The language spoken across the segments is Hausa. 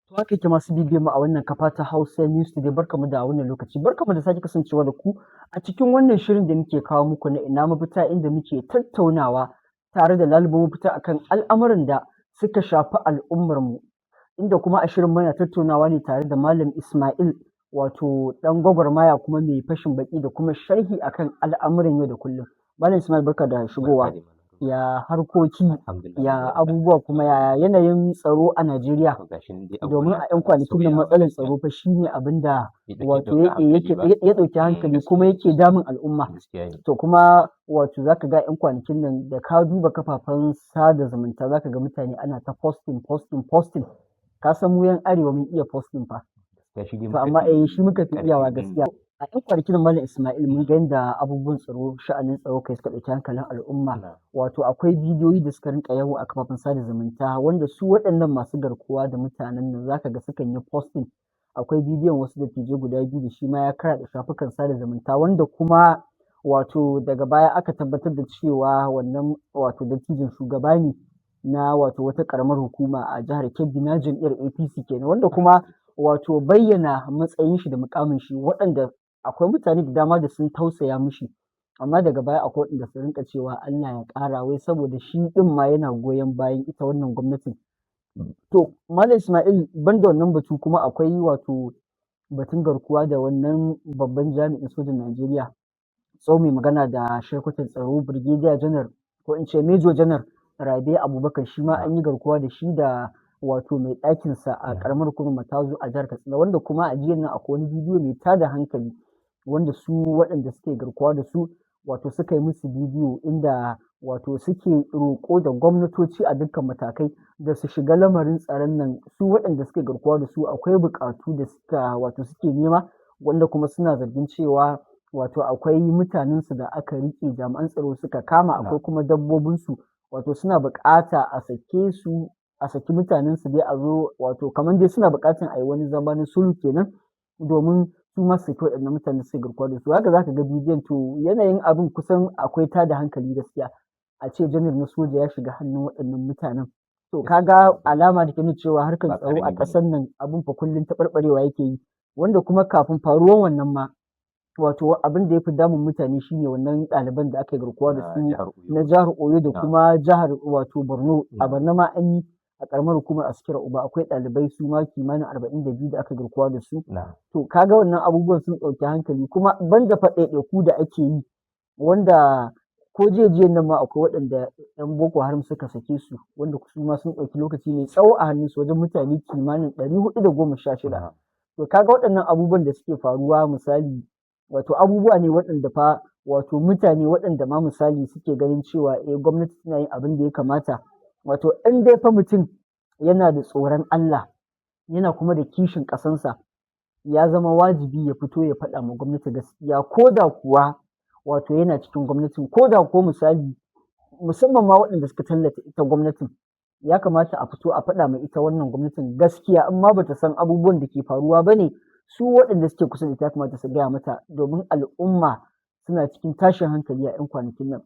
To haka yake masu bibiyar mu a wannan kafa ta Hausa News Today, barkamu da wannan lokaci, barkamu da sake kasancewa da ku a cikin wannan shirin da muke kawo muku na ina mafita, inda muke tattaunawa tare da lalubo mafita akan al'amuran da suka shafi al'ummar mu, inda kuma a shirin muna tattaunawa ne tare da Malam Ismail, wato ɗan gwagwarmaya kuma mai fashin baki da kuma sharhi akan al'amuran yau da kullum. Malam Ismail, barka da shigowa. Ya harkoki, ya abubuwa, kuma ya yanayin tsaro a Najeriya, domin a 'yan kwanakin nan matsalar tsaro fa shine abin da wato ya ɗauki hankali kuma yake damun al'umma. To kuma wato zaka ga 'yan kwanakin nan da ka duba kafafen sada zumunta zaka ga mutane ana ta posting. Ka san mu 'yan arewa mun iya posting fa. To amma shi muka fi iyawa gaskiya. A 'yan kwanakin nan Malam Ismail, mun ga yadda abubuwan tsaro, sha'anin tsaro kai suka ɗauki hankalin al'umma. Wato akwai bidiyoyi da suka rinƙa yawo a kafafen sada zumunta wanda su waɗannan masu garkuwa da mutanen nan zaka ga sukan yi posting. Akwai bidiyon wasu dattijai guda biyu da shi ma ya karaɗe shafukan sada zumunta, wanda kuma wato daga baya aka tabbatar da cewa wannan wato dattijon shugaba ne na wato wata ƙaramar hukuma a jihar Kebbi na jam'iyyar APC kenan, wanda kuma wato bayyana matsayin shi da muƙamin shi, waɗanda akwai mutane da dama da sun tausaya mishi, amma daga baya akwai waɗanda su rinƙa cewa Allah ya ƙara, wai saboda shi ɗin ma yana goyon bayan ita wannan gwamnatin. To Malam Ismail, banda wannan batu kuma akwai wato batun garkuwa da wannan babban jami'in sojan Najeriya, mai magana da shirkutan tsaro, Brigadier Janar, ko in ce Major Janar Rabe Abubakar, shi ma an yi garkuwa da shi da wato mai ɗakinsa a ƙaramar hukumar Matazu a jihar Katsina, wanda kuma a jiya nan akwai wani bidiyo mai tada hankali wanda su waɗanda suke garkuwa da su wato suka yi musu bidiyo, inda wato suke roƙo da gwamnatoci a dukkan matakai da su shiga lamarin tsaron nan. Su waɗanda suke garkuwa da su akwai buƙatu da suke nema, wanda kuma suna zargin cewa wato akwai mutanensu da aka riƙe, jami'an tsaro suka kama, akwai kuma dabbobinsu, wato suna buƙata a sake su, a saki mutanensu dai a zo, wato kamar dai suna buƙatar a yi wani zama na sulhu kenan, domin su ma su saki waɗannan mutanen suke garkuwa da su. Haka zaka ga bidiyon, to yanayin abin kusan akwai tada hankali gaskiya, a ce janar na soja ya shiga hannun waɗannan mutanen. To kaga alama da ke nuna cewa harkar tsaro a ƙasar nan abin fa kullum taɓarɓarewa yake yi, wanda kuma kafin faruwar wannan ma wato abin da ya fi damun mutane shine wannan ɗaliban da aka yi garkuwa da su na jihar Oyo da kuma jihar wato Borno. A Borno ma an yi, a ƙaramar hukumar Askira Uba akwai ɗalibai su ma kimanin 42 da aka garkuwa da su. To kaga wannan abubuwan sun ɗauki hankali, kuma banda fa ɗaiɗaiku da ake yi, wanda ko jiya nan ma akwai waɗanda 'yan Boko Haram suka sake su, wanda su ma sun ɗauki lokaci mai tsawo a hannunsu, wajen mutane kimanin 416. To kaga waɗannan abubuwan da suke faruwa, misali wato abubuwa ne waɗanda fa wato mutane waɗanda ma misali suke ganin cewa gwamnati tana yin abin da ya kamata. Wato in dai fa mutum yana da tsoron Allah, yana kuma da kishin ƙasansa, ya zama wajibi ya fito ya faɗa ma gwamnati gaskiya, ko da kuwa wato yana cikin gwamnatin, ko da ko misali musamman ma waɗanda suka tallata ita gwamnatin, ya kamata a fito a faɗa ma ita wannan gwamnatin gaskiya. In ma bata san abubuwan da ke faruwa ba ne, su waɗanda suke kusa da ita ya kamata su gaya mata, domin al'umma suna cikin tashin hankali a 'yan kwanakin nan.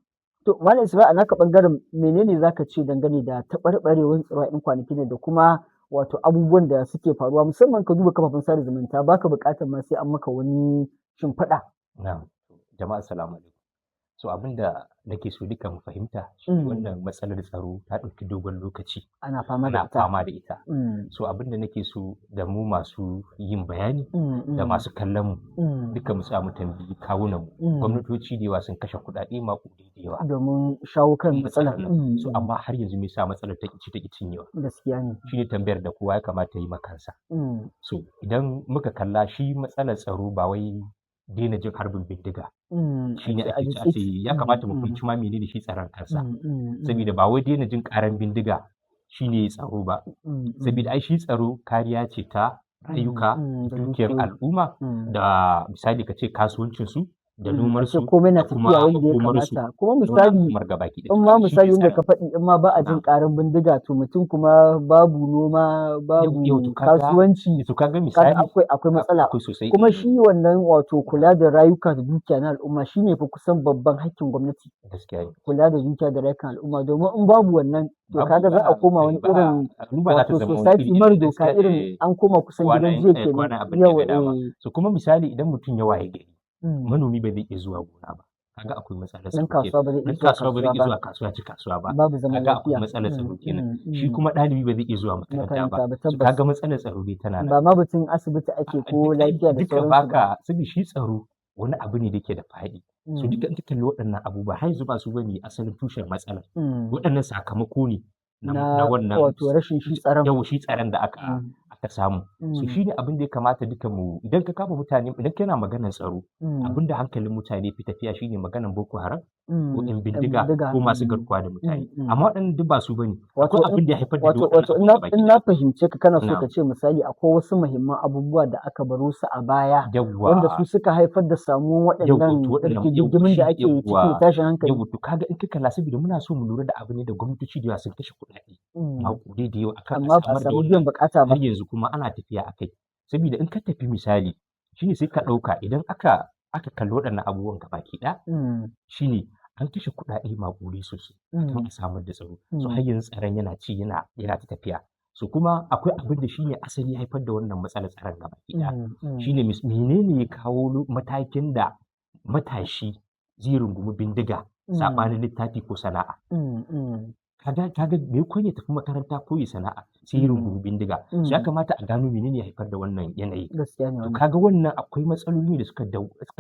To Malam Ismail, a naka ɓangaren menene zaka ce dangane da taɓarɓarewar tsaro a 'yan kwanakin nan da kuma wato abubuwan da suke faruwa, musamman ka duba kafafen sada zumunta, baka buƙatar ma sai an maka wani shimfiɗa. Jama'a assalamu alaikum. So abin da nake so duka mu fahimta shi wannan matsalar tsaro ta ɗauki dogon lokaci ana fama da ita. So abin da nake so da mu masu yin bayani da masu kallon mu duka mu samu tambayi kawunan mu. Gwamnatoci da yawa sun kashe kuɗaɗe maƙudai da yawa domin shawo kan matsalar. So amma har yanzu me yasa matsalar ta ƙi cinyewa? Gaskiya ne. Shi ne tambayar da kowa ya kamata yi ma kansa. So idan muka kalla shi matsalar tsaro ba wai daina jin harbin bindiga shi ne ake ce ya kamata mu fahimci ma menene shi tsaron kansa, saboda ba wai daina jin karan bindiga shi ne tsaro ba, saboda ai shi tsaro kariya ce ta rayuka, dukiyar al'umma, da misali ka ce kasuwancin su da nomarsu komai na da kuma tafiya wanda ya makomarsu kamata kuma da wani misali al'ummar gabaki ɗaya. in To ma kaga shi misali ne yadda ka tsarin. faɗi in ma ba a jin Na'am. ƙarar bindiga to mutum kuma babu noma Yau to babu kaga kasuwanci to kaga kaga misali akwai matsala akwai sosai kuma shi wannan wato na'am kula da rayuka da dukiya na al'umma shine fa kusan babban haƙƙin gwamnati gaskiya ne. kula da dukiya da rayukan al'umma domin in babu wannan to Babu kaga za a koma wani irin al'umma za ta wato zama wani society iri mara idan doka irin an koma kusan kowa na gidan yin jiya kowa kenan na abin da ya yawa ga dama. So kuma misali idan mutum ya waye gari manomi ba zai iya zuwa gona ba. Kaga akwai matsalar ɗan tsaro kasuwa ba zai kenan. iya Ɗan zuwa kasuwa ba zai iya kasuwa zuwa kasuwa ci kasuwa ba. ba babu zaman Kaga akwai lafiya matsalar tsaro kenan. Shi kuma ɗalibi ba zai iya zuwa makaranta ba. makaranta ba So tabbas kaga matsalar tsaro dai tana nan. ba ma batun asibiti ake ko lafiya da Duka sauransu ba baka saboda shi tsaro wani abu ne da ke da faɗi. So duka in ka kalli waɗannan abubuwa har yanzu ba su bane asalin tushen matsalar. Waɗannan sakamako ne na wannan wato rashin shi tsaron yawa shi tsaron da aka samu. So shi ne abin da ya kamata duka mu idan ka kama mutane idan kana maganar tsaro abin da hankalin mutane fi tafiya shine maganar Boko Haram ko in bindiga ko masu garkuwa da mutane. Amma waɗannan duk ba su bane. Akwai abin da ya haifar da wato in na fahimce ka kana so ka ce misali akwai wasu muhimman abubuwa da aka baro su a baya wanda su suka haifar da samuwan waɗannan rigingimin da ake cikin tashin hankali. Yau to kaga in ka kalla saboda muna so mu lura da abu ne da gwamnatoci da yawa sun kashe kuɗaɗe maƙudai da yawa akan amma ba a samu biyan buƙata ba. Har yanzu kuma ana tafiya akai. Saboda in ka tafi misali shine sai ka ɗauka idan aka kalli waɗannan abubuwan gabaki ɗaya shine an kashe kuɗaɗe maƙudai sosai don a samar da tsaro. So har yanzu tsaron yana ci yana ta tafiya. So kuma akwai abin da shine asali haifar da wannan matsalar tsaron gabaki ɗaya. Shine menene ya kawo matakin da matashi zai rungumi bindiga saɓanin littafi ko sana'a. Kaga maimakon ya tafi makaranta ko ya sana'a sai ya rungumi bindiga. So ya kamata a gano menene ya haifar da wannan yanayi. To kaga wannan akwai matsaloli da suka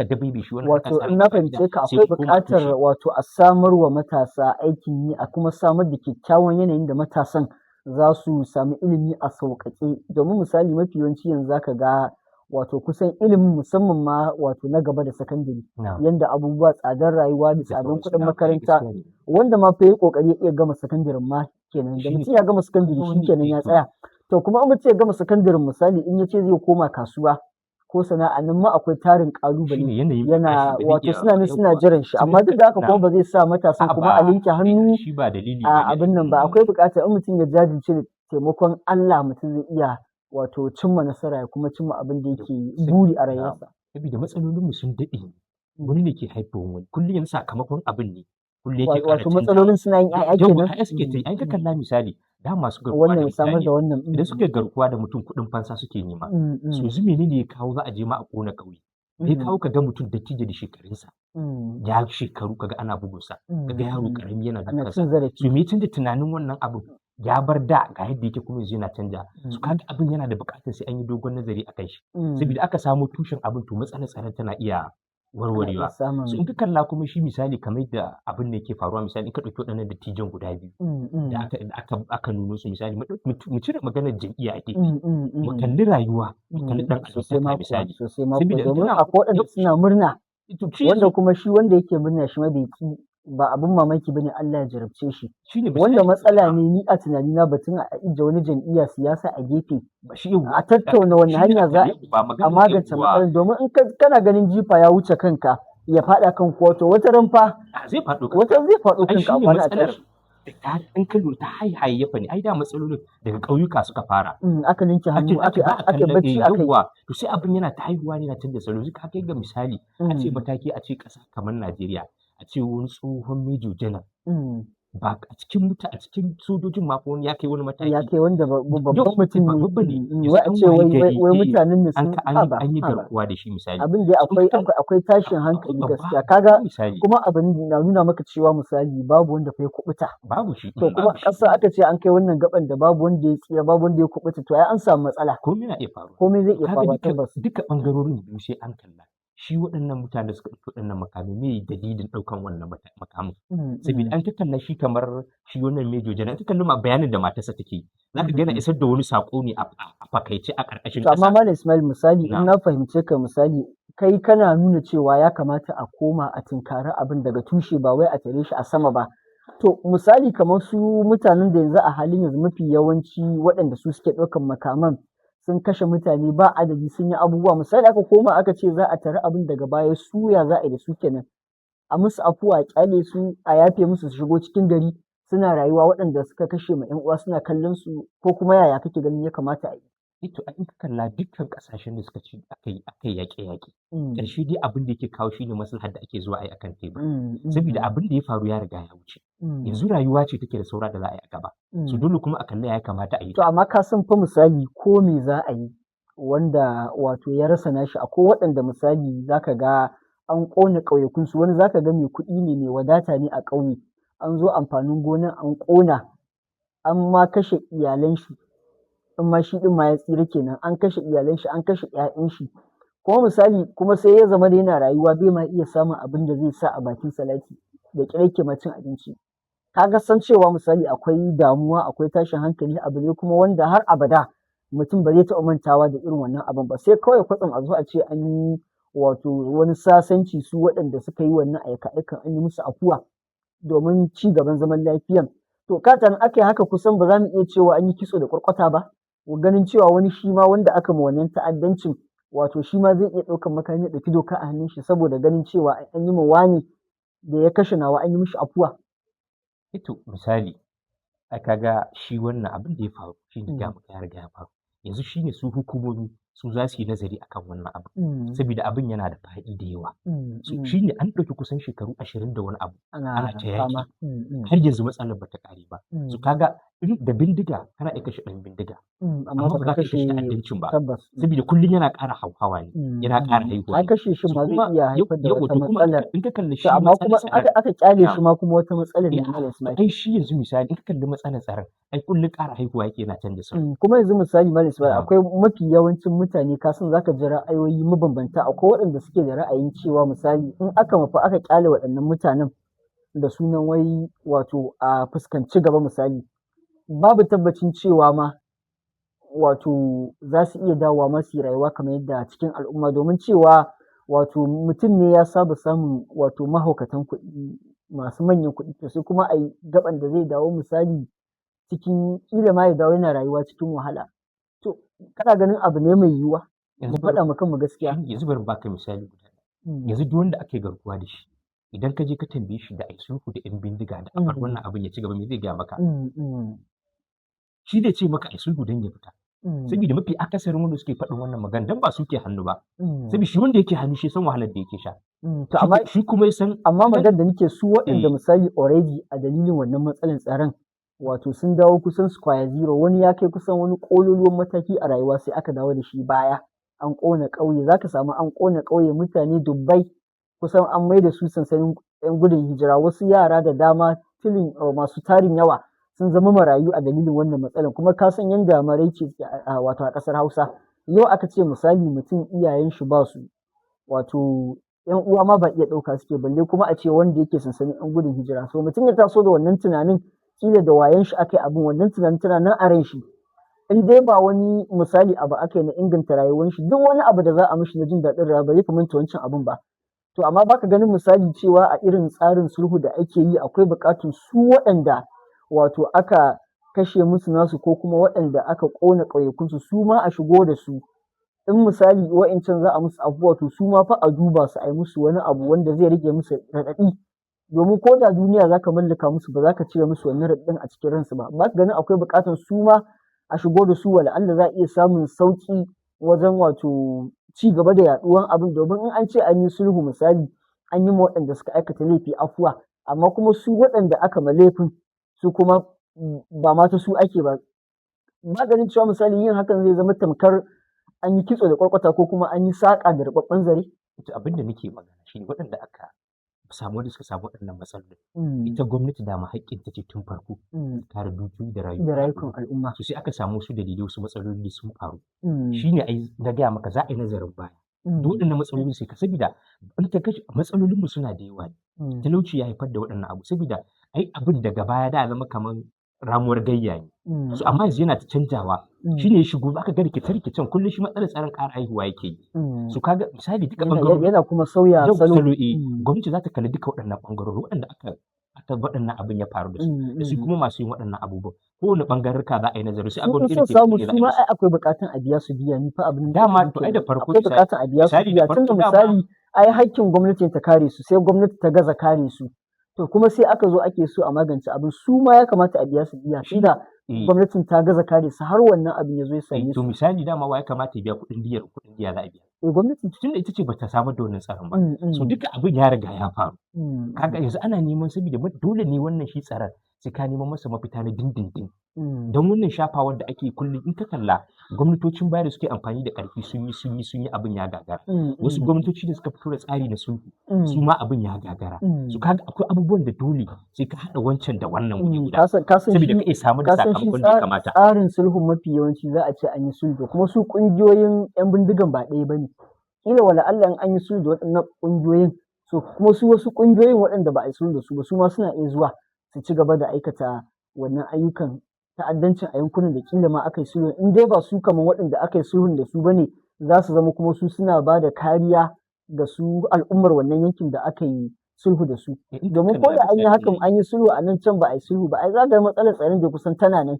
dabaibe shi wannan wato in na fahimce ka akwai buƙatar wato a samar wa matasa aikin yi a kuma samar da kyakkyawan yanayin da matasan za su sami ilimi a sauƙaƙe domin misali mafi yawanci yanzu zaka ga wato kusan ilimin musamman ma wato na gaba da sakandare yanda abubuwa tsadar rayuwa da tsadar kuɗin makaranta wanda ma fa yi ƙoƙari ya iya gama sakandaren ma kenan da mutum ya gama sakandare shi kenan ya tsaya to kuma in mutum ya gama sakandaren misali in ya ce zai koma kasuwa ko sana'a nan ma akwai tarin ƙalubale yana wato suna jiran shi amma duk da haka kuma ba zai sa matasan kuma a linke hannu a abin nan ba akwai buƙatar in mutum ya jajirce da taimakon Allah mutum zai iya wato cimma nasara ya kuma cimma abin da yake buri a rayuwarsa. Saboda matsalolinmu sun daɗe wani ne ke haifar wani kullum yanzu sakamakon abin ne kullum yake wato matsalolin suna yin ƴaƴa kenan. Yau suke ta yi an ka kalla misali da masu garkuwa da mutane idan suke garkuwa da mutum kuɗin fansa suke nema. So yanzu menene ya kawo za a je ma a ƙona ƙauye. Ya kawo ka ga mutum dattijo da shekarunsa ya shekaru kaga ana bugunsa kaga yaro ƙarami yana dukansa. So me canza tunanin wannan abin ya bar da ga yadda yake kuma yanzu yana canja su kaga abin yana da buƙatar sai an yi dogon nazari a kai shi saboda aka samo tushen abin to matsalar tsaron tana iya warwarewa. So in ka kalla kuma shi misali kamar da abin da yake faruwa misali in ka ɗauki waɗannan dattijan guda biyu da aka nuno su misali mu cire maganar jam'iyya ake mu kalli rayuwa mu kalli ɗan adam misali saboda domin akwai waɗanda suna murna wanda kuma shi wanda yake murna shi ma bai ki ba abin mamaki bane Allah ya jarabce shi wanda matsala ne ni a tunanina batun a ije wani jam'iyya siyasa a gefe a tattauna wani hanya za a magance matsalar domin in kana ganin jifa ya wuce kanka ya faɗa kan wato wata ran fa zai faɗo kanka a kwana a tashi in ka lura ta hayayyafa ne ai da matsalolin daga ƙauyuka suka fara aka ninke hannu ake bacci aka yi to sai abin yana ta haihuwa ne na canza salo ka kai ga misali a ce mataki a ce ƙasa kamar Najeriya a ce wani tsohon Major General ba a cikin sojojin ma wani ya kai wani mataki ya kai wanda babban mutum ne wai a ce wai mutanen ne sun an yi garkuwa da shi misali abin da akwai tashin hankali gaskiya kaga kuma abin na nuna maka cewa misali babu wanda fa ya kubuta babu shi to kuma ƙasa aka ce an kai wannan gaban da babu wanda ya tsira babu wanda ya kubuta to ai an samu matsala komai na iya faruwa komai zai iya faruwa tabbas duka bangarorin biyu sai an kalla shi waɗannan mutane da suka ɗauki waɗannan makamai me dalilin ɗaukan wannan makamin saboda an kalla shi kamar shi wannan Major General an kalla ma bayanin da matarsa take zaka ga yana isar da wani sako ne a fakaice a ƙarƙashin ƙasa amma Malam Ismail misali in na fahimce ka misali kai kana nuna cewa ya kamata a koma a tinkari abin daga tushe ba wai a tare shi a sama ba to misali kamar su mutanen da yanzu a halin yanzu mafi yawanci waɗanda su suke ɗaukan makaman sun kashe mutane ba adadi, sun yi abubuwa. Misali aka koma aka ce za a tari abin daga baya, su ya za a yi da su kenan? A musu afuwa, a ƙyale su, a yafe musu su shigo cikin gari suna rayuwa, waɗanda suka kashe ma 'yan uwa suna kallon su, ko kuma yaya kake ganin ya kamata a yi? To in ka kalla dukkan ƙasashen da suka ci aka yi yaƙe-yaƙe, ƙarshe dai abin da yake kawo shi ne maslahar da ake zuwa a yi a kan tebur. Saboda abin da ya faru ya riga ya wuce. Yanzu rayuwa ce take da saura da za a yi a gaba. So dole kuma a kalli ya kamata a yi. To amma ka san fa misali ko me za a yi wanda wato ya rasa nashi, akwai waɗanda misali za ka ga an ƙona ƙauyakunsu, wani za ka ga mai kuɗi ne, mai wadata ne a ƙauye, an zo amfanin gonan an ƙona, an ma kashe iyalan shi, in ma shi ɗin ma ya tsira kenan, an kashe iyalan shi, an kashe 'ya'yan shi. Kuma misali kuma sai ya zama da yana rayuwa bai ma iya samun abin da zai sa a bakin salati, da ƙyar yake ma cin abinci. Ka ga san cewa misali akwai damuwa, akwai tashin hankali, abu ne kuma wanda har abada mutum ba zai taɓa mantawa da irin wannan abin ba. Sai kawai kwatsam a zo a ce an yi wato wani sasanci, su waɗanda suka yi wannan aika-aikan an yi musu afuwa domin ci gaban zaman lafiyan. To katan aka yi haka kusan ba za mu iya cewa an yi kitso da ƙwarƙwata ba, ganin cewa wani shi ma wanda aka ma wannan ta'addancin wato shi ma zai iya ɗaukan makami ya ɗauki doka a hannun shi, saboda ganin cewa an yi ma wane da ya kashe nawa an yi mishi afuwa. To misali, ai ka ga shi wannan abin da ya faru shi ne ya riga ya faru. Yanzu shi ne su hukumomi su za su yi nazari akan wannan abu, saboda abin yana da faɗi da yawa. Shi ne an ɗauki kusan shekaru 20 da wani abu ana ta yaƙi, har yanzu matsalar ba ta ƙare ba. So kaga da bindiga kana iya kashe ɗan bindiga, amma ba za ka kashe ta'addancin ba, saboda kullum yana ƙara hauhawa ne, yana ƙara haihuwa. Ai kashe shi ma zai iya haifar da wata matsalar. In ka kalli shi amma kuma aka ƙyale shi ma kuma wata matsalar ne Malam Ismail. Ai shi yanzu misali in ka kalli matsalar tsaron, ai kullum ƙara haihuwa yake yana canza sauri. Kuma yanzu misali Malam Ismail, akwai mafi yawancin mutane ka san zaka ji ra'ayoyi mabambanta. Akwai waɗanda suke da ra'ayin cewa misali in aka aka ƙyale waɗannan mutanen da sunan wai wato a fuskanci gaba misali, babu tabbacin cewa ma wato za su iya dawowa ma su yi rayuwa kamar yadda cikin al'umma, domin cewa wato mutum ne ya saba samun wato mahaukatan kuɗi, masu manyan kuɗi, to sai kuma a yi gaban da zai dawo misali cikin ƙila ma ya dawo yana rayuwa cikin wahala. To kana ganin abu ne mai yiwuwa? Yanzu faɗa ma kanmu gaskiya. Yanzu bari baka misali guda. Yanzu duk wanda ake garkuwa da shi, idan ka je ka tambaye shi da ai sulhu da 'yan bindiga da a bar wannan abin ya ci gaba, me zai gaya maka? Shi zai ce maka ai sulhu don ya fita. Saboda mafi akasarin wanda suke faɗin wannan magana dan ba su ke hannu ba. Saboda shi wanda yake hannu shi san wahalar da yake sha. To amma shi kuma ya san. Amma maganar da nake su waɗanda misali already a dalilin wannan matsalar tsaron wato sun dawo kusan square zero, wani ya kai kusan wani ƙololuwan mataki a rayuwa sai aka dawo da shi baya, an ƙona ƙauye. Za ka samu an ƙona ƙauye, mutane dubbai kusan an mai da su sansanin 'yan gudun hijira, wasu yara da dama masu tarin yawa sun zama marayu a dalilin wannan matsalar. Kuma ka san yanda maraice wato a ƙasar Hausa, yau aka ce misali mutum iyayen shi ba su, wato 'yan uwa ma ba iya ɗauka suke, balle kuma a ce wanda yake sansanin 'yan gudun hijira. So mutum ya taso da wannan tunanin, kila da wayan shi aka yi abin, wannan tunanin tana nan a ran shi. In dai ba wani misali abu aka yi na inganta rayuwar shi, duk wani abu da za a mishi na jin daɗin rayuwa ba zai manta wancan abin ba. To amma baka ganin misali cewa a irin tsarin sulhu da ake yi akwai buƙatun su waɗanda wato aka kashe musu nasu, ko kuma waɗanda aka ƙona ƙauyakunsu, su ma a shigo da su. In misali wa'incan za a musu abubuwa, to su ma fa a duba su a yi musu wani abu wanda zai rage musu raɗaɗi, domin ko da duniya za ka mallaka musu ba za ka cire musu wannan raɗaɗin a cikin ransu ba. Ba ka ganin akwai buƙatar su ma a shigo da su, wala'alla za a iya samun sauƙi wajen wato ci gaba da yaɗuwan abin, domin in an ce an yi sulhu misali an yi ma waɗanda suka aikata laifi afuwa, amma kuma su waɗanda aka ma laifin su kuma ba ma ta su ake ba. Maganin cewa misali yin hakan zai zama tamkar an yi kitso da ƙwarƙwata, ko kuma an yi saƙa da ruɓaɓɓen zare. Abin da nake magana shi ne waɗanda aka samu, wanda suka samu waɗannan matsalolin, ita gwamnati dama haƙƙin ta ce tun farko kare dukiyoyi da rayukan al'umma. So sai aka samu su dalilai, wasu matsaloli sun faru. Shi ne ai na gaya maka za a yi nazarin baya. Duk waɗannan matsaloli sai ka, saboda in ka kashe matsalolin mu suna da yawa ne. Talauci ya haifar da waɗannan abu, saboda ai abin daga baya da zama kamar ramuwar gayya ne. So amma yanzu yana ta canjawa. Shi ne ya shigo, aka ga rikice-rikicen kullum shi matsalar tsaron ƙara haihuwa yake yi. So kaga misali duka ɓangarori yana kuma sauya salo. Gwamnati za ta kalli duka waɗannan ɓangarori waɗanda aka aka waɗannan abin ya faru da su da su kuma masu yin waɗannan abubuwan kowane ɓangarorka za a yi nazari sai a ga wani irin samu taimako su ne za a ma yi musu. ai akwai buƙatan a biya su diya ni fa abin da Dama nake to ai da farko akwai buƙatan a biya su misali da diya tunda farko dama misali ai haƙƙin gwamnati ta kare su sai gwamnati ta gaza kare su to kuma sai aka zo ake so a magance abin su ma ya kamata a biya su diya tunda gwamnatin ta gaza kare su har wannan abin ya zo ya same to su. misali dama wa ya kamata ya biya kuɗin diya za a biya. Gwamnati Tunda ita ce bata samar da wannan tsaron ba. So duka abin ya riga ya faru. Kaga yanzu ana neman saboda dole ne wannan shi tsaron sai ka neman masa mafita na dindindin. Don wannan shafawar da ake kullum in ka kalla gwamnatocin baya da suke amfani da ƙarfi sun yi abin ya gagara. Wasu gwamnatoci da suka fito da tsari na sulhu su ma abin ya gagara. So kaga akwai abubuwan da dole sai ka haɗa wancan da wannan wuri guda. Saboda ka iya samu da sakamakon da ya kamata. Tsarin sulhun mafi yawanci za a ce an yi sulhu kuma su ƙungiyoyin 'yan bindigan ba ɗaya ba ne. Kila wala Allah in an yi sulhu da waɗannan ƙungiyoyin so kuma su wasu ƙungiyoyin waɗanda ba a yi sulhu da su ba su ma suna iya zuwa su ci gaba da aikata wannan ayyukan ta'addancin a yankunan da kila ma aka yi sulhu in dai ba su kamar waɗanda aka yi sulhun da su bane za su zama kuma su suna ba da kariya ga su al'ummar wannan yankin da aka yi sulhu da su domin ko da an yi hakan an yi sulhu a nan can ba a yi sulhu ba ai za ga matsalar tsaron da kusan tana nan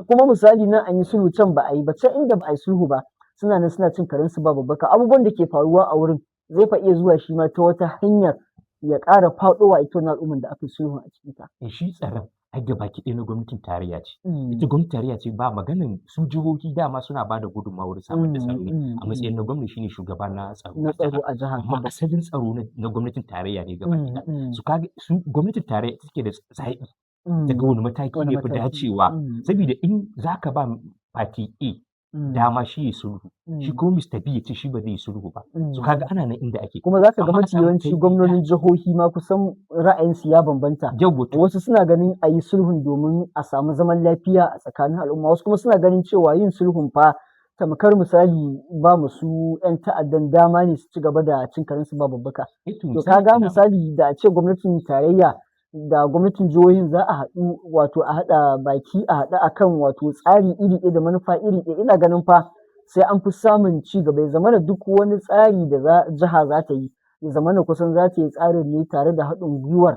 kuma misali nan an yi sulhu can ba a yi ba can inda ba a yi sulhu ba suna nan suna cin karensu ba babbaka abubuwan da ke faruwa a wurin zai fa iya zuwa shi ma ta wata hanyar ya ƙara faɗowa ita wannan al'ummar da aka sulhu a cikin ta. Shi tsaron ai gabaki ɗaya na gwamnatin tarayya ce. Ita gwamnatin tarayya ce ba maganin su jihohi dama suna ba da gudunmawa wurin samar da tsaro ne a matsayin na gwamnati shine shugaba na tsaro. Na tsaro a jiha. Amma asalin tsaro na gwamnatin tarayya ne gabaki ɗaya. Su kaga su gwamnatin tarayya ita take da zaɓi daga wani mataki ne fi dacewa saboda in zaka ba party A dama shi ya sulhu shi ko Mr. B ya ce shi ba zai yi sulhu ba so kaga ana nan inda ake kuma zaka ga mafi yawanci gwamnonin jihohi ma kusan ra'ayinsu ya bambanta wasu suna ganin a yi sulhun domin a samu zaman lafiya a tsakanin al'umma wasu kuma suna ganin cewa yin sulhun fa tamkar misali ba mu su 'yan ta'addan dama ne su ci gaba da cin karensu ba babbaka to kaga misali da a ce gwamnatin tarayya da gwamnatin jihohin za a haɗu wato a haɗa baki a haɗa akan wato tsari iri ɗaya da manufa iri ɗaya ina ganin fa sai an fi samun ci gaba ya zamana duk wani tsari da jiha za ta yi ya zamana kusan za ta yi tsarin ne tare da haɗin gwiwar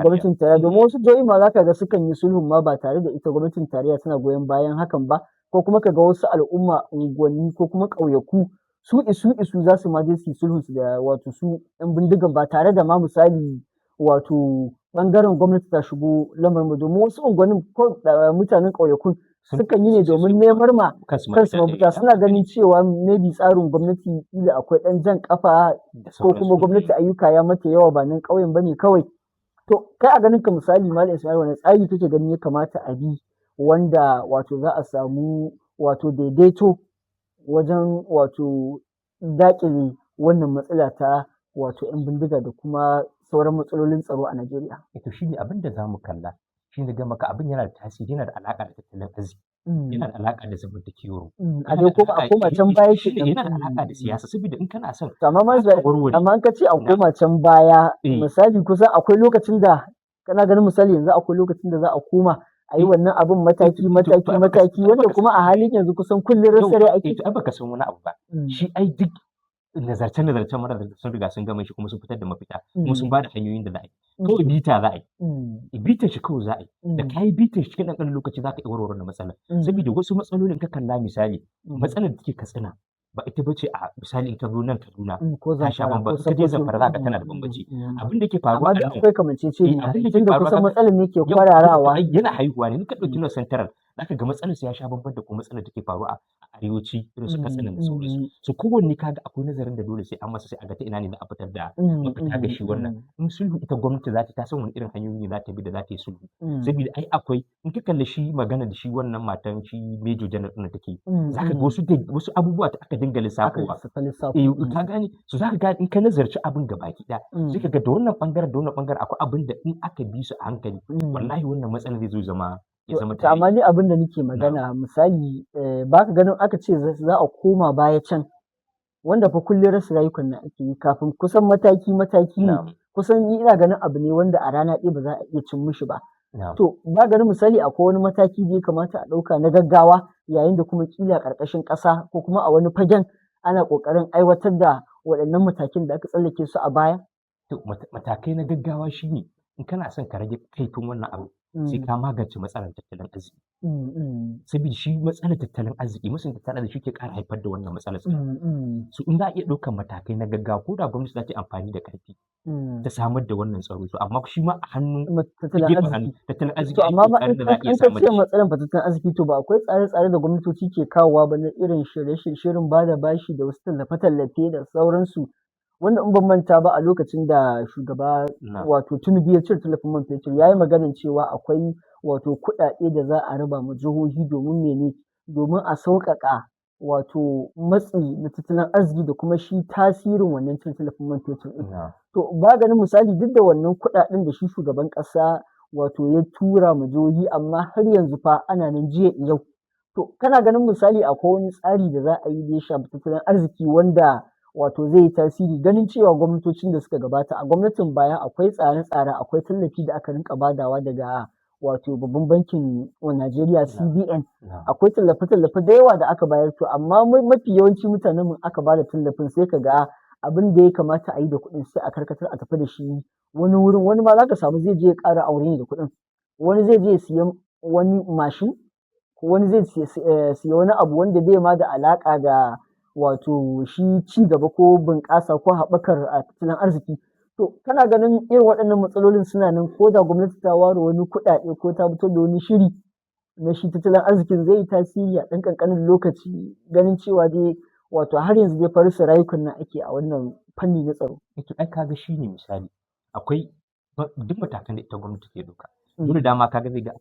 gwamnatin tarayya domin wasu jihohi ma za ka ga sukan yi sulhun ma ba tare da ita gwamnatin tarayya tana goyon bayan hakan ba ko kuma ka ga wasu al'umma unguwanni ko kuma ƙauyaku su isu za su ma je su yi sulhun su da wato su 'yan bindigan ba tare da ma misali wato ɓangaren gwamnati ta shigo lamarin ba domin wasu unguwannin ko mutanen ƙauyakun sukan yi ne domin neman ma kansu mafita suna ganin cewa maybe tsarin gwamnati kila akwai ɗan jan ƙafa ko kuma gwamnati ayyuka ya mata yawa ba nan ƙauyen bane kawai to kai a ganin ka misali Malam Ismail wani tsari kake ganin ya kamata a bi wanda wato za a samu wato daidaito wajen wato daƙile wannan matsala ta wato 'yan bindiga da kuma sauran matsalolin tsaro a Najeriya. To shi ne abin da za mu kalla shi ne ga maka abin yana da tasiri yana da alaƙa da tattalin arziki yana da alaƙa da zamantakewar a dai kuma a koma can baya shi yana da alaƙa da siyasa saboda in kana son amma in ka ce a koma can baya misali kusan akwai lokacin da kana ganin misali yanzu akwai lokacin da za a koma a yi wannan abin mataki wanda kuma a halin yanzu kusan kullum rasare ake. Ai baka san wani abu ba shi ai duk nazarce-nazarce mara da sun riga sun gama shi kuma sun fitar da mafita kuma sun ba da hanyoyin da za a yi kawai bita za a yi bitan shi kawai za a yi da ka yi bitan shi cikin ɗan lokaci za ka iya warware da matsala saboda wasu matsalolin ka kalla misali matsalar da take Katsina ba ita ba ce a misali in ka zo nan Kaduna ta sha bambam ka je Zamfara za ka tana da bambanci abin da ke faruwa a nan akwai kamanceceniya abin da ke faruwa kusan matsalar ne ke kwararawa yana haihuwa ne in ka ɗauki North Central zaka ga matsalar ya sha bambam da kuma matsalar da ke faruwa a arewaci irin su Katsina da sauransu so kowanne kaga akwai nazarin da dole sai an masa sai a ga ta ina ne za a fitar da mafita ga shi wannan in sulhu ita gwamnati za ta san wani irin hanyoyi ne za ta bi da za ta yi sulhu saboda ai akwai in ka kalli shi magana da shi wannan matan shi Major General ɗin take zaka ga wasu abubuwa da aka dinga lissafowa ka gane so zaka ga in ka nazarci abin gabaki ɗaya sai ka ga da wannan bangaren akwai abin da in aka bi su a hankali wallahi wannan matsalar zai zo zama amma ni abin da nake magana misali ba ka ganin aka ce za a koma baya can wanda fa kullum rasa rayukan nan ake yi kafin kusan mataki ne kusan ina ganin abu ne wanda a rana ɗaya ba za a iya cin mishi ba to ba ganin misali akwai wani mataki da ya kamata a ɗauka na gaggawa yayin da kuma kila ƙarƙashin ƙasa ko kuma a wani fagen ana ƙoƙarin aiwatar da waɗannan matakin da aka tsallake su a baya. To matakai na gaggawa shine in kana son ka rage kaifin wannan abu sai ka magance matsalar tattalin arziki. Saboda shi matsalar tattalin arziki tattalin arziki shi ke ƙara haifar da wannan matsalar tsaro. So in za a iya ɗaukar matakai na gaggawa ko da gwamnati za ta yi amfani da ƙarfi ta samar da wannan tsaro. So amma shi ma a hannun tattalin arziki to amma in ka ce matsalar tattalin arziki to ba akwai tsare-tsare da gwamnatoci ke kawowa ba na irin shirin ba da bashi da wasu tallafe-tallafe da sauransu, wanda in ban manta ba a lokacin da shugaba wato Tinubu ya cire tallafin man fetur ya yi maganar cewa akwai wato kuɗaɗe da za a raba ma jihohi domin a sauƙaƙa wato matsi na tattalin arziki da kuma shi tasirin wannan cire tallafin man fetur ɗin. To ba ganin misali duk da wannan kuɗaɗen da shi shugaban ƙasa wato ya tura ma jihohi amma har yanzu fa ana nan jiya yau. To kana ganin misali akwai wani tsari da za a yi da ya shafi tattalin arziki wanda wato zai yi tasiri, ganin cewa gwamnatocin da suka gabata a gwamnatin baya akwai tsare-tsare, akwai tallafi da aka rinka badawa daga wato babban bankin Najeriya CBN, akwai tallafe-tallafe da yawa da aka bayar, to amma mafi yawanci mutanen mu aka bada tallafin sai ka ga abin da ya kamata a yi da kuɗin sai a karkatar a tafi da shi wani wurin, wani ma za ka samu zai je ya ƙara aure ne da kuɗin, wani zai je ya siya wani mashin, wani zai siya wani abu wanda bai ma da alaƙa da wato shi ci gaba ko bunƙasa ko haɓakar a tattalin arziki. To kana ganin irin waɗannan matsalolin suna nan ko da gwamnati ta ware wani kuɗaɗe ko ta fito da wani shiri na shi tattalin arzikin zai yi tasiri a ɗan ƙanƙanin lokaci, ganin cewa dai wato har yanzu dai fa rasa rayukan nan ake a wannan fanni na tsaro. To ai kaga shi ne misali akwai duk matakan da ita gwamnati ke ɗauka. Dole dama kaga zai ga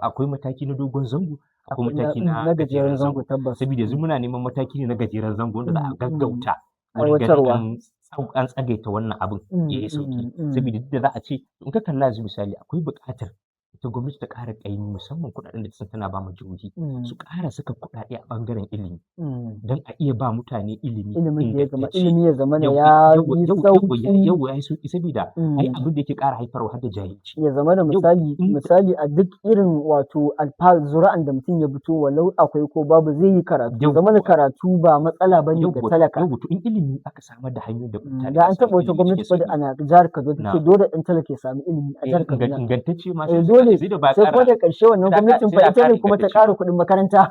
akwai mataki na dogon zango, akwai mataki na gajeren zango. Tabbas. Saboda yanzu muna neman mataki ne na gajeren zango wanda za a gaggauta wurin an tsagaita wannan abin ya yi sauki. Saboda duk da za a ce in ka kalla yanzu misali akwai buƙatar ita gwamnati ta ƙara ƙaimi musamman kuɗaɗen da tana ba ma jihohi su ƙara saka kuɗaɗe a ɓangaren ilimi don a iya ba mutane ilimi ya zama ya yi sauƙi. Yau ya yi sauƙi saboda ai abin da yake ƙara haifarwa har da jahilci. Ya zama da misali a duk irin wato zuri'an da mutum ya fito walau akwai ko babu zai yi karatu. Ya zama da karatu ba matsala ba ne ga talaka. Yau in ilimi aka samar da hanyar da mutane. Da an taɓa wata gwamnati fa a jihar Kaduna ta ce dole ɗan talaka ya samu ilimi a jihar Kaduna. Ingantacce ma dole sai ko da ƙarshe wannan gwamnatin fa ita ne kuma ta ƙara kuɗin makaranta.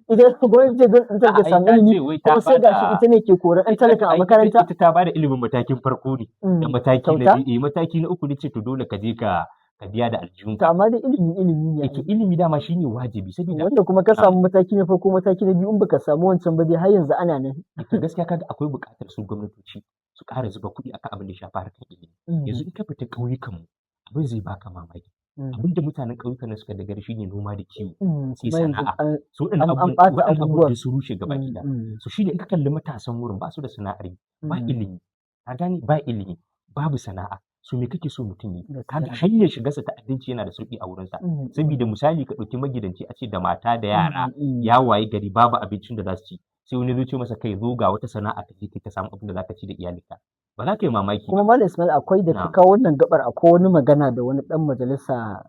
Idan gwamnati ce don ta samu ilimi kuma sai gashi ita ne ke koran ɗan talaka a makaranta. Ita ta bada ilimin matakin farko ne da mataki na biyu, mataki na uku ne ce to dole ka je ka biya da aljihunka. To amma dai ilimi ne. To ilimi dama shine wajibi saboda wanda kuma ka samu mataki na farko mataki na biyu in baka samu wancan ba dai har yanzu ana nan. To gaskiya kaga akwai buƙatar su gwamnatoci su ƙara zuba kuɗi akan abin da ya shafi harkar ilimi. Yanzu in ka fita ƙauyukan mu abin zai baka mamaki. Abin da mutanen ƙauyukan suka dogara shine noma da kiwo sai sana'a. So waɗannan abubuwan su rushe gaba ɗaya. So shine in ka kalli matasan wurin ba su da sana'ar yi, ba ilimi. Ka gane ba ilimi, babu sana'a. So me kake so mutum yi? Kaga hanyar shigarsa ta abinci yana da sauƙi a wurinsa. Saboda misali ka ɗauki magidanci a ce da mata da yara ya waye gari babu abincin da za su ci. Sai wani zai ce masa kai zo ga wata sana'a ka je ka samu abin da za ka ci da iyalinka. Ba za ka yi mamaki. Kuma Malam Ismail akwai da ka kawo wannan gabar akwai wani magana da wani ɗan majalisa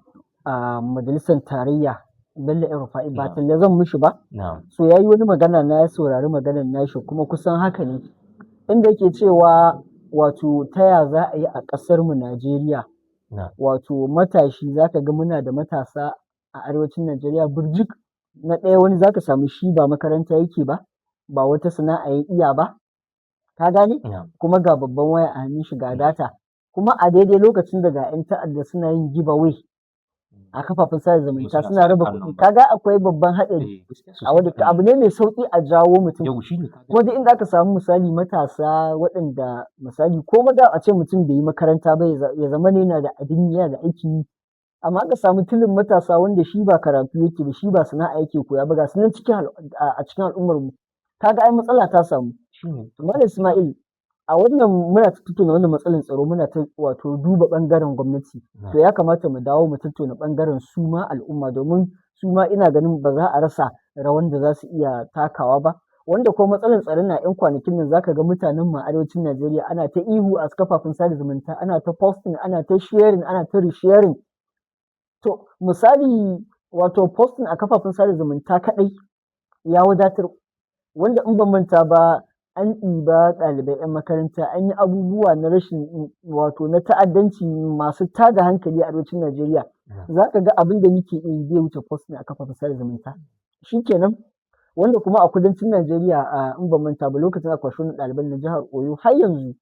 a majalisar tarayya Bello El-Rufai ba talle zan mishi ba. So yayi wani magana na ya saurari maganar nashi kuma kusan haka ne. Inda yake cewa wato ta ya za a yi a ƙasar mu Najeriya. Wato matashi zaka ga muna da matasa a arewacin Najeriya burjik. Na ɗaya wani zaka samu shi ba makaranta yake ba wata sana'a ya iya ba. Ka gane? Kuma ga babban waya a hannun shi ga data. Kuma a daidai lokacin da ga 'yan ta'adda suna yin giveaway a kafafen sada zumunta suna raba kuɗi. Kaga akwai babban haɗari a wanda abu ne mai sauƙi a jawo mutum. Kuma duk inda aka samu misali matasa waɗanda misali ko maga a ce mutum bai yi makaranta ba ya zama ne yana da abin yana da aikin yi. Amma aka samu tilin matasa wanda shi ba karatu yake ba shi ba sana'a yake koya ba ga su nan a cikin al'ummar mu. Kaga ai matsala ta samu. Malam Ismail a wannan muna tattauna wannan matsalar tsaro muna ta wato duba ɓangaren gwamnati. To ya kamata mu dawo mu tattauna ɓangaren su ma al'umma domin su ma ina ganin ba za a rasa rawan da za su iya takawa ba. Wanda ko matsalar tsaron na 'yan kwanakin nan zaka ga mutanen mu arewacin Najeriya ana ta ihu a kafafen sada zumunta ana ta posting ana ta sharing ana ta resharing. To misali wato posting a kafafen sada zumunta kaɗai ya wadatar wanda in ban manta ba an ɗiba ɗalibai 'yan makaranta, an yi abubuwa na rashin wato na ta'addanci masu tada hankali a arewacin Najeriya. Za ka ga abin da muke yi bai wuce post ne a kafafen sada zumunta. Shi kenan, wanda kuma a kudancin Najeriya in ban manta ba lokacin aka kwashe ɗaliban na jihar Oyo har yanzu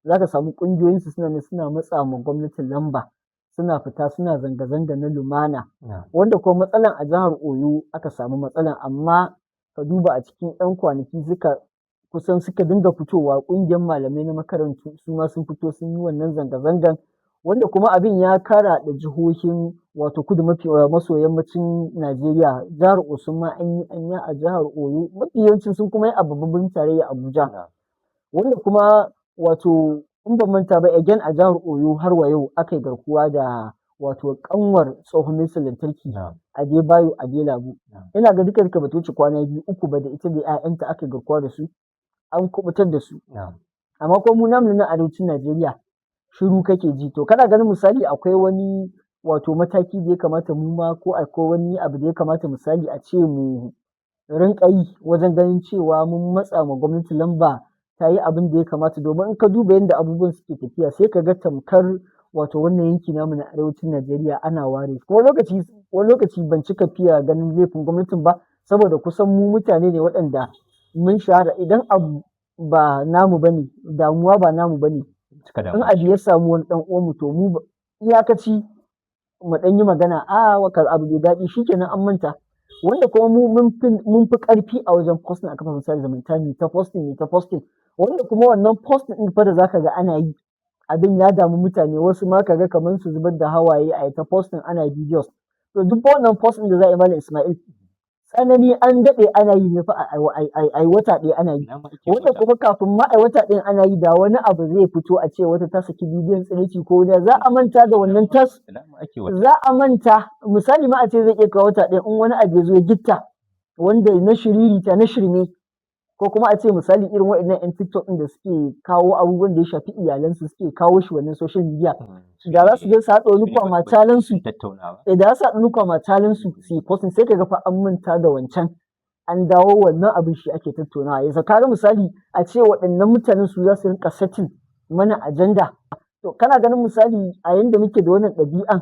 za ka samu ƙungiyoyinsu suna matsa ma gwamnatin lamba, suna fita suna zanga-zanga na lumana. Wanda kuma matsalan a jihar Oyo aka samu matsalan, amma ka duba a cikin 'yan kwanaki suka dinga fitowa, ƙungiyar malamai na makarantu su ma sun fito sun yi wannan zanga-zangan, wanda kuma abin ya kara da jihohin wato kudu maso yammacin Najeriya. Jihar Osun ma an yi a jihar Oyo, mafi yawancin sun kuma yi a babban birnin tarayya Abuja. Wanda kuma wato in ban manta ba again a jihar Oyo har wa yau aka yi garkuwa da wato kanwar tsohon ministan lantarki Adebayo Adelabu. Ina ga duka ba ta wuce kwana 2-3 ba da ita da 'ya'yanta aka yi garkuwa da su, an kubutar da su. Amma ko mu namu na arewacin Najeriya shiru kake ji. To kana ganin misali akwai wani wato mataki da ya kamata mu ma, ko akwai wani abu da ya kamata misali a ce mu rinƙa yi wajen ganin cewa mun matsa ma gwamnati lamba ta yi abin da ya kamata, domin in ka duba yadda abubuwan suke tafiya sai ka ga tamkar wato wannan yanki namu na arewacin Najeriya ana ware. Kuma wani lokaci ban cika fiya ganin laifin gwamnatin ba, saboda kusan mu mutane ne waɗanda mun shahara idan abu ba namu bane, damuwa ba namu bane, in abu ya samu wani ɗan uwanmu to mu iyakaci mu ɗan yi magana abu bai daɗi shikenan an manta. Wanda kuma mu mun fi ƙarfi a wajen posting a kafafen sada zumunta, ne ta posting, wanda kuma wannan posting ɗin fa da zaka ga ana yi abin ya damu mutane, wasu ma kaga kamar su zubar da hawaye a ta posting ana videos. To duk wannan posting da za a yi Malam Ismail, tsanani an daɗe ana yi ne fa a wata ɗaya ana yi, wanda kuma kafin ma a wata ɗaya ana yi da wani abu zai fito a ce wata ta saki bidiyon tsiraici ko wani za a manta da wannan za a manta. Misali ma a ce zai iya kawo wata ɗaya in wani abu ya zo ya gitta wanda na shiririta na shirme, ko kuma a ce misali irin waɗannan 'yan TikTok ɗin da suke kawo abubuwan da ya shafi iyalansu suke kawo shi wannan social media, da za su je su haɗa wani kwamatalansu da za su haɗa wani kwamatalansu su yi posting, sai ka ga fa an manta da wancan an dawo wannan abin shi ake tattaunawa. Yanzu kaga misali a ce waɗannan mutanen su za su rinƙa setting mana ajanda. To kana ganin misali a yanda muke da wannan ɗabi'an,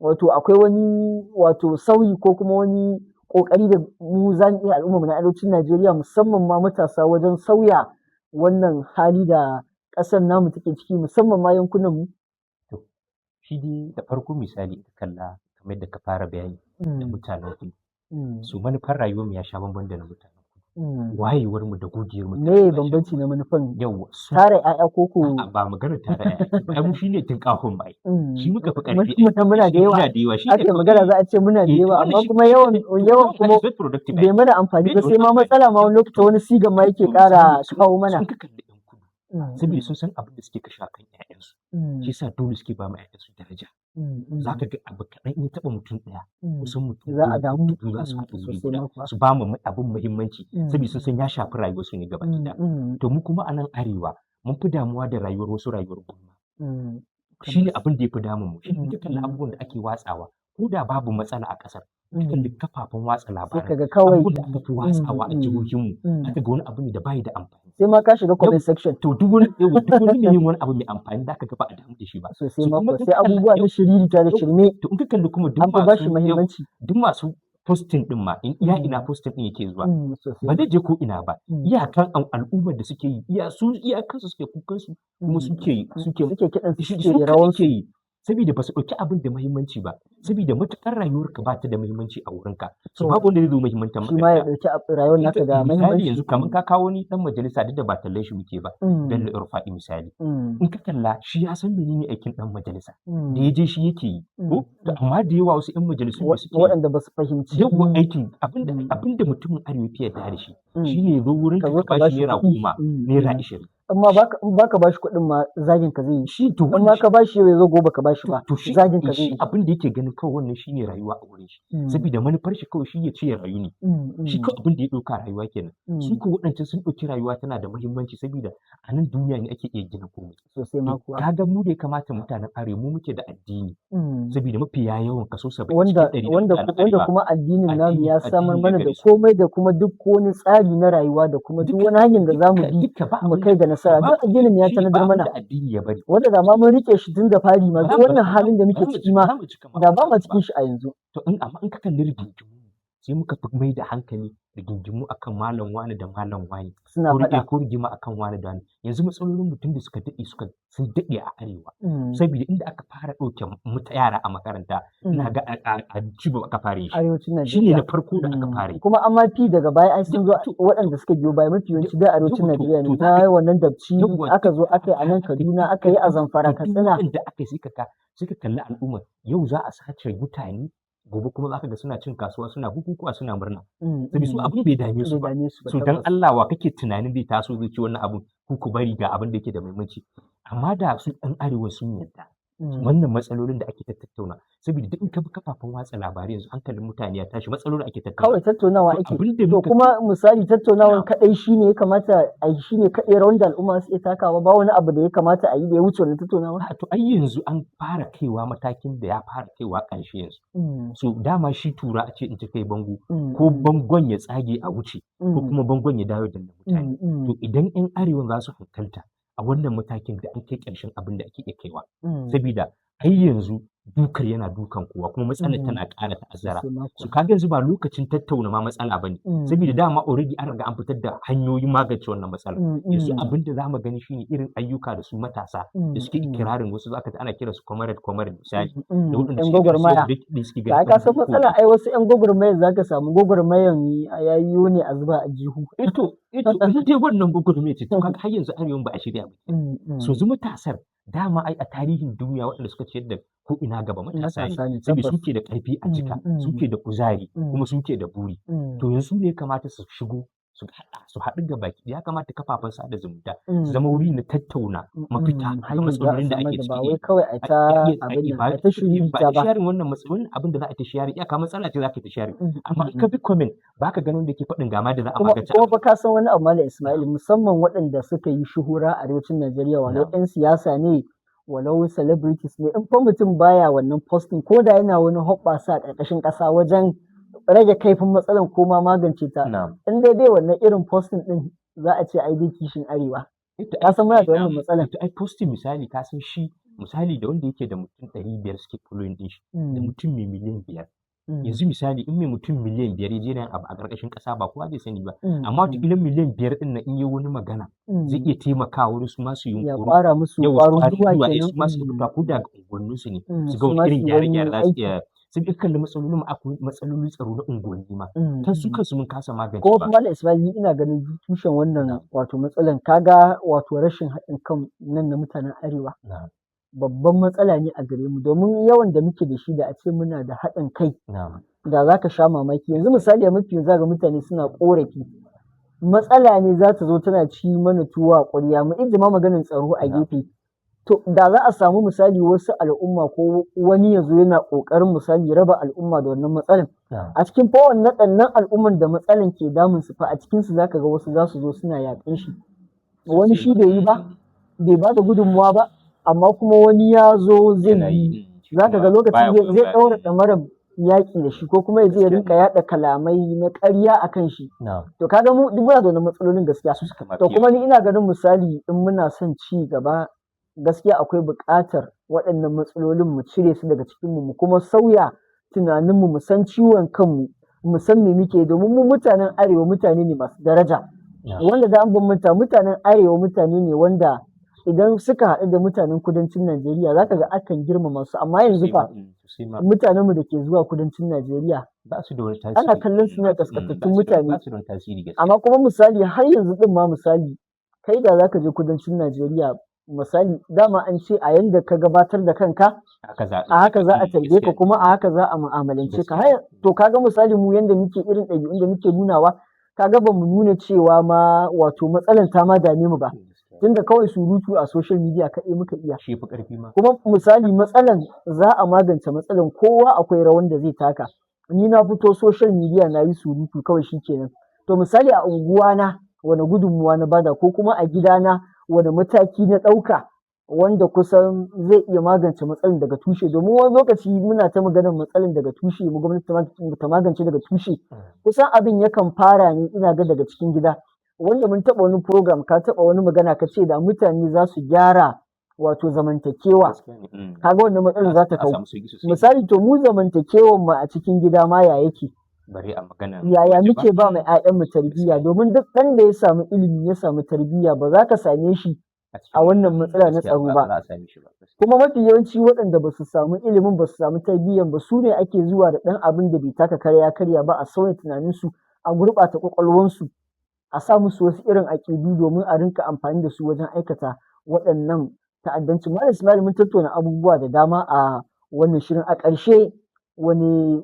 wato akwai wani wato sauyi ko kuma wani ƙoƙari da mu za mu iya al'umma na arewacin Najeriya musamman ma matasa wajen sauya wannan hali da ƙasar namu take ciki, musamman ma yankunan mu? Shi dai da farko misali ka kalla kamar da ka fara bayani da mutanen kudu. Su manufar rayuwar mu ya sha bamban da na mutanen kudu. Wayewar mu da gogewar mu. Me bambanci na manufan? Yawwa. Tara 'ya'ya ko ko? Ba maganar tara 'ya'ya. Ai shi ne tunƙahon bai. Shi muka fi ƙarfi. Muna da yawa. Ake magana za a ce muna da yawa, amma kuma yawan kuma bai mana amfani ba, sai ma matsala ma wani lokuta wani sigan ma yake ƙara kawo mana. Saboda sun san abin da suke kashe kan 'ya'yansu, shi yasa dole suke ba ma 'ya'yansu daraja. Za ka ga abu kaɗan in ya taɓa mutum ɗaya, kusan mutum za a damu za su haɗu wuri guda su ba mu abin muhimmanci, saboda sun san ya shafi rayuwarsu ne gaba ɗaya. To mu kuma a nan arewa mun fi damuwa da rayuwar wasu, rayuwar gulma. Shi ne abin da ya fi damun mu. Shi ne dukkan abubuwan da ake watsawa, ko da babu matsala a ƙasar, dukkan kafafen watsa labarai, abubuwan da aka fi watsawa a jihohinmu, aka ga wani abu ne da bai da amfani. Sai ma ka shiga comment section. To duk wani mai yin wani abu mai amfani da aka ga ba a damu da shi ba. Sosai ma ko sai abubuwa na shiririta da shirme. To in ka kalli kuma duk masu posting din ma ina posting din yake zuwa, ba zai je ko ina ba. Iyakan al'ummar da suke yi iyakansu suke kukan su, kuma suke kiɗan suke rawan su yi. Saboda ba su ɗauki abin da muhimmanci ba, saboda matuƙar rayuwarka ba ta da muhimmanci a wurinka, so babu wanda zai zo muhimmantar maka. Shi ma ya ɗauki rayuwar naka da muhimmanci. Yanzu kamar ka kawo ni ɗan majalisa, duk da ba tallan shi muke ba, Bello Rufa'i misali. In ka kalla shi ya san menene aikin ɗan majalisa, da ya je shi yake yi. Amma da yawa wasu 'yan majalisun da suke waɗanda ba su fahimci yawan aikin abinda mutumin arewa fiye da shi, shi ne zo wurin ka ba shi naira 10, naira 20. in baka bashi kuɗin ma zagin ka zai yi. Shi to in ma ka bashi yau ya zo gobe ka bashi ba to shi zagin ka zai shi yi. abin da yake ganin kawai wannan shine rayuwa a wurin shi. Saboda manufar shi kawai shi ya ce ya rayu ne. Shi kawai abin da ya ɗauka rayuwa kenan. Su ko waɗancan sun ɗauki rayuwa tana da muhimmanci saboda a nan duniya ne ake iya gina komai. Sosai ma kuwa. Kaga mu da ya kamata mutanen arewa mu muke da addini. Saboda mafiya yawan kaso 70 cikin 100 wanda kuma addinin namu ya samar mana da komai da kuma duk wani tsari na rayuwa da kuma duk wani hanyar da zamu bi mu kai ga nasara. Duk addinin ya tanadar mana. Wanda da ma mun rike shi tun da fari ma duk wannan halin da muke ciki ma da ba ma cikin shi a yanzu. To amma in ka kalli rigingimu sai muka fi mai da hankali rigingimu akan malam wani da malam wani. Suna faɗa. Ko rigima akan wani da wani. Yanzu matsalolin mutum da suka daɗe sun daɗe a arewa. Saboda inda aka fara ɗauke yara a makaranta ina ga a Cibo aka fara shi. Arewacin Najeriya. Shi ne na farko da aka fara yi. Kuma amma fi daga baya ai sun zo waɗanda suka biyo baya mafi yawanci da arewacin Najeriya ne ta wannan dabci aka zo aka yi a nan Kaduna aka yi a Zamfara Katsina. Da aka yi sai ka kalli al'umma yau za a sace mutane gobe kuma za ka ga suna cin kasuwa suna bukukuwa suna murna. Saboda su abin bai dame su ba. So dan Allah wa kake tunanin zai taso zai ci wannan abin ku bari ga abin da yake da muhimmanci. Amma da su ɗan arewa sun yarda. Wannan matsalolin da ake tattauna saboda duk in ka bi kafafen watsa labarai yanzu hankalin mutane ya tashi matsalolin ake tattauna. Kawai tattaunawa ake. To kuma misali tattaunawan kaɗai shine ya kamata a yi shine kaɗai rawan da al'umma su iya takawa ba wani abu da ya kamata a yi da ya wuce wannan tattaunawa. To ai yanzu an fara kaiwa matakin da ya fara kaiwa ƙarshe yanzu. So dama shi tura a ce in ci kai bango ko bangon ya tsage a wuce ko kuma bangon ya dawo da mutane. To idan 'yan arewa za su hankalta a wannan matakin da an kai ƙarshen abin da ake iya kaiwa. Saboda ai yanzu dukar yana dukan kowa kuma matsalar tana ƙara ta'azzara. Su kaga yanzu ba lokacin tattauna ma matsala bane. Saboda dama already an riga an fitar da hanyoyin magance wannan matsalar. Yanzu abin da zamu gani shine irin ayyuka da su matasa da suke ikirarin wasu zaka ta ana kira su comrade misali. Da waɗanda suke gwagwarmaya. Da ka san matsala ai wasu 'yan gwagwarmaya zaka samu gwagwarmayan yayiyo ne a zuba a jihu. Ito dai wannan gwagwarmaya ce to kaga har yanzu arewa ba a shirya ba. So zu matasar dama ai a tarihin duniya waɗanda suka ciyar da ko ina gaba matasa ne saboda suke da ƙarfi a jika suke da kuzari kuma suke da buri to yanzu ne ya kamata su shigo su haɗu ga baki ya kamata kafafen sada zumunta su zama wuri na tattauna mafita ga matsalolin da ake ciki ba wai kawai a ta abin da ta shiri ba ta sharing wannan matsalolin abin da za a ta sharing ya ka matsala ce za ka ta sharing amma in ka bi comment ba ka ganin da ke faɗin gama da za a magance kuma fa ka san wani abu Malam Ismail musamman waɗanda suka yi shuhura a arewacin Najeriya walau 'yan siyasa ne walau celebrities ne in fa mutum baya wannan posting ko da yana wani hoɓɓasa a ƙarƙashin ƙasa wajen rage kaifin matsalan ko ma magance ta in dai bai wannan irin posting din za a ce ai bai kishin arewa ka san muna da wannan matsalan ai posting misali ka san shi misali da wanda yake da mutum 500 suke following din shi da mutum mai miliyan 5 yanzu misali in mai mutum miliyan 5 ya je nan a ƙarƙashin ƙasa ba kowa zai sani ba amma wata kila miliyan 5 din nan in yi wani magana zai iya taimakawa wurin su masu yin ya ƙwara musu ƙwarin gwiwa kenan su masu fita ko da unguwannin su ne su ga wani irin gyare-gyare za su iya sun fi kalli matsalolin akwai matsalolin tsaro na unguwanni ma ta su kansu mun kasa magance ko kuma da Ismail ni ina ganin tushen wannan wato matsalan kaga wato rashin haɗin kan nan na mutanen arewa babban matsala ne a gare mu domin yawan da muke da shi da a ce muna da haɗin kai da za ka sha mamaki yanzu misali a mafi yanzu ga mutane suna ƙorafi matsala ne za ta zo tana ci mana tuwo a ƙwarya mu ijima maganin tsaro a gefe to da za a samu misali wasu al'umma ko wani ya zo yana ƙoƙarin misali raba al'umma da wannan matsalan a cikin fa wannan al'umman da matsalan ke damun su fa a cikin su zaka ga wasu za su zo suna yaƙin shi wani shi bai yi ba bai ba da gudunmuwa ba amma kuma wani ya zo zai yi zaka ga lokacin zai ɗaura ɗamarar yaƙi da shi ko kuma ya je ya rinka yaɗa kalamai na ƙarya a kan shi to kaga mu duk muna da wannan matsalolin gaskiya to kuma ni ina ganin misali in muna son ci gaba gaskiya akwai buƙatar waɗannan matsalolin mu cire su daga cikinmu mu kuma sauya tunaninmu mu san ciwon kanmu mu san me muke domin mu mutanen arewa mutane ne masu daraja wanda da an bambanta mutanen arewa mutane ne wanda idan suka haɗu da mutanen kudancin Najeriya za ka ga akan girmama su amma yanzu fa mutanenmu da ke zuwa kudancin Najeriya ana kallon su ne kaskantattun mutane amma kuma misali har yanzu din ma misali kai da za ka je kudancin Najeriya misali dama an ce a yanda ka gabatar da kanka a haka za a tarbe ka kuma a haka za a mu'amalance ka to kaga misali mu yanda muke irin ɗabi'un da muke nunawa kaga ba mu nuna cewa ma wato matsalan ta ma dame mu ba tunda kawai surutu a social media kaɗai muka iya. Shi fi ƙarfi ma. Kuma misali matsalan za a magance matsalan kowa akwai rawan da zai taka. Ni na fito social media na yi surutu kawai shi kenan. To misali a unguwana wane gudunmuwa na bada ko kuma a gidana wane mataki na ɗauka wanda kusan zai iya magance matsalan daga tushe, domin wani lokaci muna ta maganar matsalan daga tushe mu gwamnati ta magance daga tushe, kusan abin yakan fara ne ina ga daga cikin gida, wanda mun taɓa wani program ka taɓa wani magana ka ce da mutane za su gyara wato zamantakewa kaga wannan matsalan za ta kau. Misali to mu zamantakewan mu a cikin gida ma ya yake, bare a magana yaya muke ba ma 'ya'yanmu tarbiyya, domin duk ɗan da ya samu ilimi ya samu tarbiyya ba za ka same shi a wannan matsala na tsaro ba. Kuma mafi yawanci waɗanda ba su samu ilimin ba su samu tarbiyyan ba su ne ake zuwa da ɗan abin da bai taka karya karya ba a sauya tunaninsu, a gurɓata ƙwaƙwalwansu, a sa musu wasu irin aƙidu domin a rinka amfani da su wajen aikata waɗannan ta'addanci. Malam Ismail mun tattauna abubuwa da dama a wannan shirin. A ƙarshe wani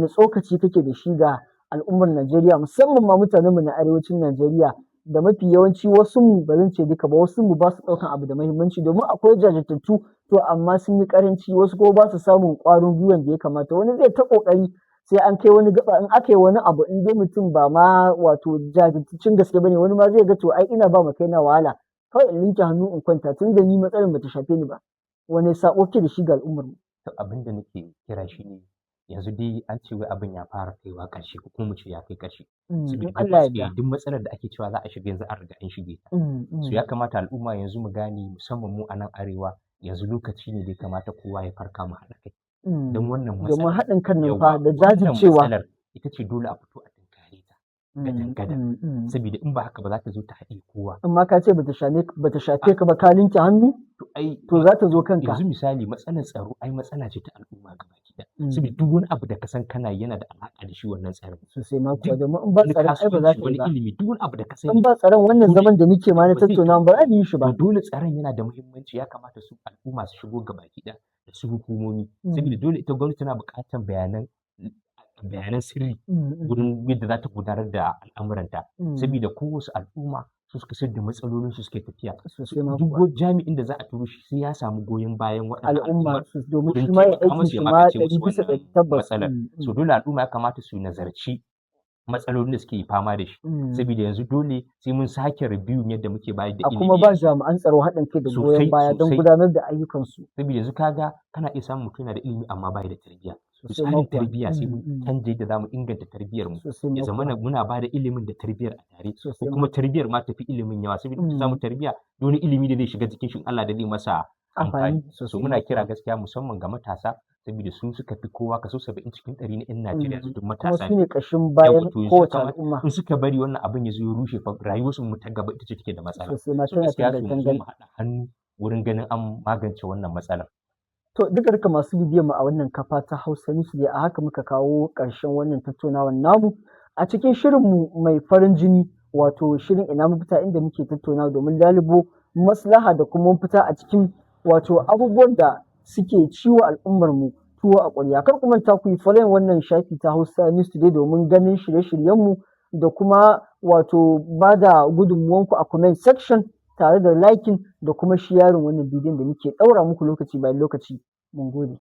tsokaci kake da shi ga al'ummar Najeriya musamman ma mutanenmu na arewacin Najeriya da mafi yawanci wasunmu ba zan ce duka ba wasunmu ba su ɗaukan abu da muhimmanci domin akwai jajirtattu to amma sun yi ƙaranci, wasu kuma ba su samun ƙwarin gwiwan da ya kamata. Wani zai ta ƙoƙari sai an kai wani gaba in aka yi wani abu in dai mutum ba ma wato jajirtaccen gaske bane wani ma zai ga to ai ina ba ma kaina wahala kawai in linke hannu in kwanta tun da ni matsalar bata shafe ni ba. Wani saƙo ke da shi ga al'ummar mu? Abin da nake kira shi ne yanzu dai an ce wai abin ya fara kaiwa ƙarshe ko kuma mu ce ya kai ƙarshe. Duk matsalar da ake cewa za a shiga yanzu an riga an shige ta. So ya kamata al'umma yanzu mu gane musamman mu a nan arewa yanzu lokaci ne da ya kamata kowa ya farka mu haɗa kai. Don wannan matsalar domin haɗin kan nan fa da jajircewa ita ce dole a fito a tunkare ta gadan-gadan saboda in ba haka ba za ta zo ta haɗe kowa. In ma ka ce bata shafe ka ba ka linke hannu to za ta zo kanka. Yanzu misali matsalar tsaro ai matsala ce ta al'umma gabaki ɗaya. Saboda duk wani abu da ka san kana yana da alaƙa da shi wannan tsaron. Sosai ma kuwa domin in ba tsaron ai ba za ta yi ba. Ilimi duk wani abu da ka san. In ba tsaron wannan zaman da muke ma na tattaunawa ba za mu yi shi ba. Dole tsaron yana da muhimmanci ya kamata su al'umma su shigo gabaki ɗaya da su hukumomi. Saboda dole ita gwamnati tana buƙatar bayanan sirri gurin yadda za ta gudanar da al'amuranta. Saboda kowace al'umma su suka sayar da matsalolin su suke tafiya. Duk jami'in da za a turo shi sai ya samu goyon bayan waɗannan al'umma domin shi ma ya aiki shi ma 100% tabbas. So dole al'umma ya kamata su nazarci matsalolin da suke fama da shi. Saboda yanzu dole sai mun sake review yadda muke bayar da ilimi. A kuma ba jami'an tsaro haɗin kai da goyon baya don gudanar da ayyukansu. Saboda yanzu kaga kana iya samun mutum yana da ilimi amma bai da tarbiyya. Tsarin tarbiyya sai mun canje da zamu inganta tarbiyyar mu. Ya zamana muna ba da ilimin da tarbiyyar a tare. Ko kuma tarbiyyar ma tafi ilimin yawa saboda ka samu tarbiyya da wani ilimi da zai shiga jikin shi Allah da zai masa amfani. So muna kira gaskiya musamman ga matasa saboda su suka fi kowa kaso 70 cikin 100 na 'yan Najeriya su duk matasa ne. Kuma su ne ƙashin bayan kowace al'umma. In suka bari wannan abin ya zo ya rushe fa rayuwarsu mu ta gaba ita ce take da matsala. Sosai ma tana da mu haɗa hannu wurin ganin an magance wannan matsalar. To duka masu bibiyan mu a wannan kafa ta Hausa News dai a haka muka kawo ƙarshen wannan tattaunawar namu a cikin shirin mu mai farin jini wato shirin ina mafita inda muke tattaunawa domin lalubo maslaha da kuma mafita a cikin wato abubuwan da suke ciwo al'ummar mu tuwo a ƙwarya. Kar ku manta ku yi follow wannan shafi ta Hausa News Today domin ganin shirye-shiryen mu da kuma wato bada gudunmuwanku a comment section tare da liking da kuma sharing wannan bidiyon da muke ɗaura muku lokaci bayan lokaci. Mun gode.